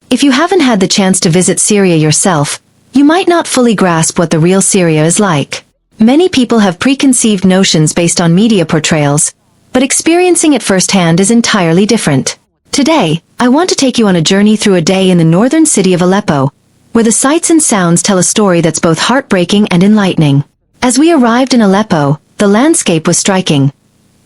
If you haven't had the chance to visit Syria yourself, you might not fully grasp what the real Syria is like. Many people have preconceived notions based on media portrayals, but experiencing it firsthand is entirely different. Today, I want to take you on a journey through a day in the northern city of Aleppo, where the sights and sounds tell a story that's both heartbreaking and enlightening. As we arrived in Aleppo, the landscape was striking,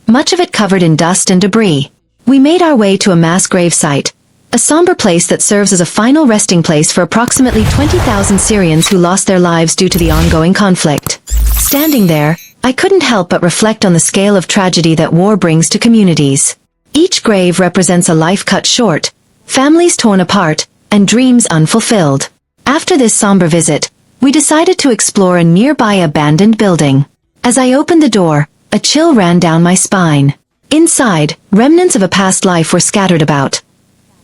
much of it covered in dust and debris. We made our way to a mass grave site, a somber place that serves as a final resting place for approximately 20,000 Syrians who lost their lives due to the ongoing conflict. Standing there, I couldn't help but reflect on the scale of tragedy that war brings to communities. Each grave represents a life cut short, families torn apart, and dreams unfulfilled. After this somber visit, we decided to explore a nearby abandoned building. As I opened the door, a chill ran down my spine. Inside, remnants of a past life were scattered about.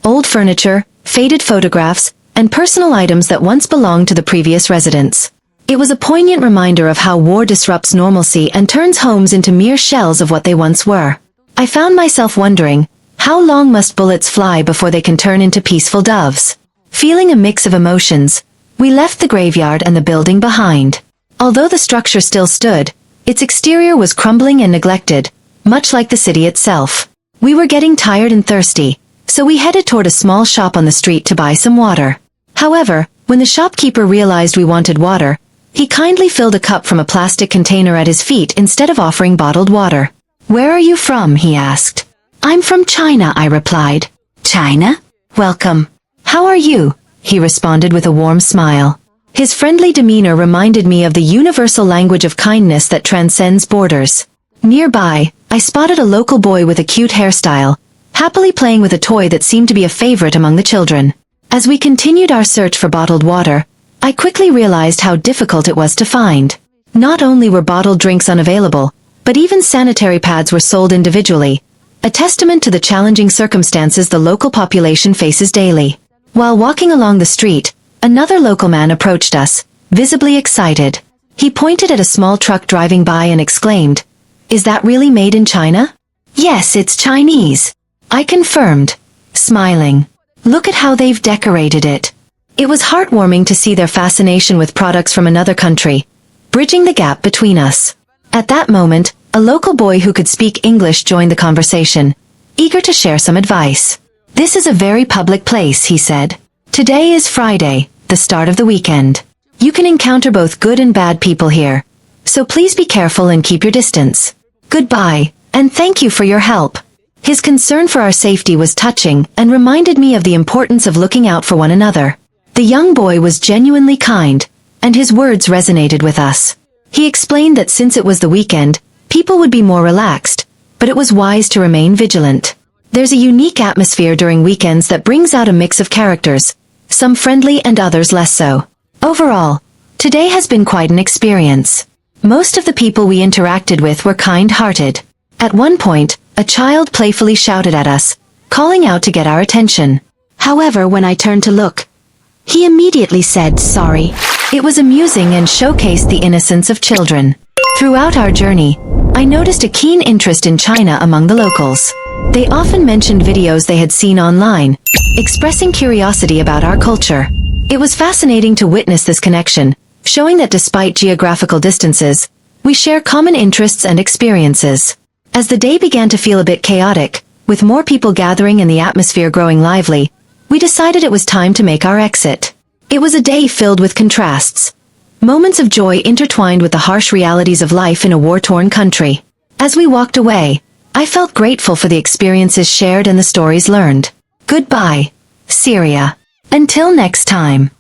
Old furniture, faded photographs, and personal items that once belonged to the previous residents. It was a poignant reminder of how war disrupts normalcy and turns homes into mere shells of what they once were. I found myself wondering, how long must bullets fly before they can turn into peaceful doves? Feeling a mix of emotions, we left the graveyard and the building behind. Although the structure still stood, its exterior was crumbling and neglected, much like the city itself. We were getting tired and thirsty, so we headed toward a small shop on the street to buy some water. However, when the shopkeeper realized we wanted water, he kindly filled a cup from a plastic container at his feet instead of offering bottled water. "Where are you from?" he asked. "I'm from China," I replied. "China? Welcome. How are you?" he responded with a warm smile. His friendly demeanor reminded me of the universal language of kindness that transcends borders. Nearby, I spotted a local boy with a cute hairstyle, happily playing with a toy that seemed to be a favorite among the children. As we continued our search for bottled water, I quickly realized how difficult it was to find. Not only were bottled drinks unavailable, but even sanitary pads were sold individually, a testament to the challenging circumstances the local population faces daily. While walking along the street, another local man approached us, visibly excited. He pointed at a small truck driving by and exclaimed, "Is that really made in China?" "Yes, it's Chinese," I confirmed, smiling. "Look at how they've decorated it." It was heartwarming to see their fascination with products from another country, bridging the gap between us. At that moment, a local boy who could speak English joined the conversation, eager to share some advice. "This is a very public place," he said. "Today is Friday, the start of the weekend. You can encounter both good and bad people here, so please be careful and keep your distance. Goodbye, and thank you for your help." His concern for our safety was touching and reminded me of the importance of looking out for one another. The young boy was genuinely kind, and his words resonated with us. He explained that since it was the weekend, people would be more relaxed, but it was wise to remain vigilant. There's a unique atmosphere during weekends that brings out a mix of characters, some friendly and others less so. Overall, today has been quite an experience. Most of the people we interacted with were kind-hearted. At one point, a child playfully shouted at us, calling out to get our attention. However, when I turned to look, he immediately said sorry. It was amusing and showcased the innocence of children. Throughout our journey, I noticed a keen interest in China among the locals. They often mentioned videos they had seen online, expressing curiosity about our culture. It was fascinating to witness this connection, showing that despite geographical distances, we share common interests and experiences. As the day began to feel a bit chaotic, with more people gathering and the atmosphere growing lively, we decided it was time to make our exit. It was a day filled with contrasts. Moments of joy intertwined with the harsh realities of life in a war-torn country. As we walked away, I felt grateful for the experiences shared and the stories learned. Goodbye, Syria. Until next time.